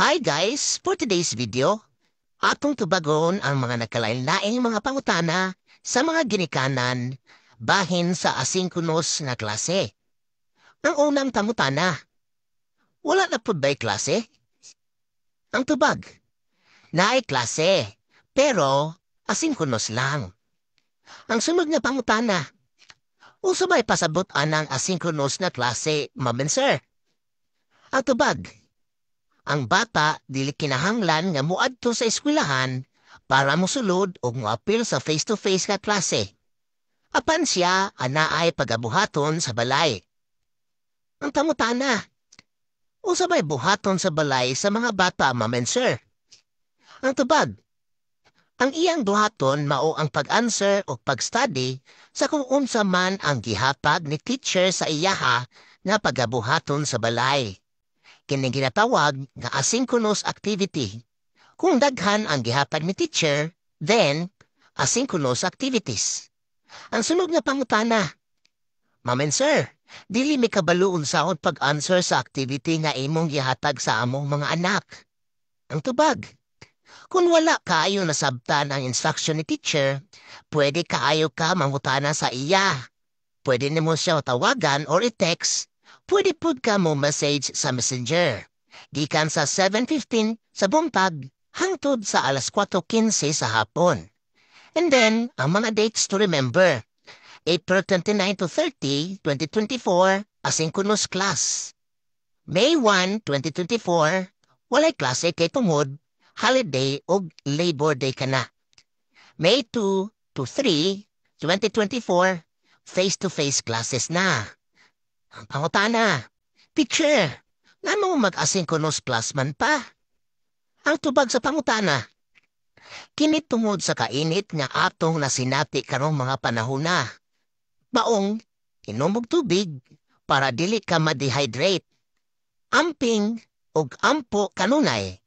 Hi guys! For today's video, atong tubagon ang mga nakalain-laing mga pangutana sa mga ginikanan bahin sa asynchronous na klase. Ang unang pangutana, wala na pud ba'y klase? Ang tubag, naay klase, pero asynchronous lang. Ang sunod nga pangutana, usa ba'y pasabot anang asynchronous na klase, ma'am and sir? Ang tubag, ang bata dili kinahanglan nga moadto sa eskwelahan para mosulod o moapil sa face-to-face nga klase. Apan siya anaay pagabuhaton sa balay. Ang tamutana, usabay buhaton sa balay sa mga bata, ma'am and sir. Ang tubag, ang iyang buhaton mao ang pag-answer o pag-study sa kung unsa man ang gihatag ni teacher sa iyaha nga pagabuhaton sa balay. Kining ginatawag nga asynchronous activity. Kung daghan ang gihatag ni teacher, then asynchronous activities. Ang sunod nga pangutana, ma'am and sir, dili mi kabaluon saon pag-answer sa activity nga imong gihatag sa among mga anak. Ang tubag, kung wala kaayo nasabtan ang instruction ni teacher, pwede kaayo ka mangutana sa iya. Pwede nimo siya tawagan or i-text. Pwede pud ka mo message sa messenger. Gikan sa 7:15 sa buntag hangtod sa alas 4:15 sa hapon. And then, ang mga dates to remember. April 29 to 30, 2024, asynchronous class. May 1, 2024, walay klase kay tungod, holiday o Labor Day ka na. May 2 to 3, 2024, face-to-face classes na. Ang pangutana, teacher, nano mag-asynchronous class man pa? Ang tubag sa pangutana, kinit tungod sa kainit nga atong nasinati karong mga panahon na. Baong, inom og tubig para dili ka ma-dehydrate. Amping og ampo kanunay.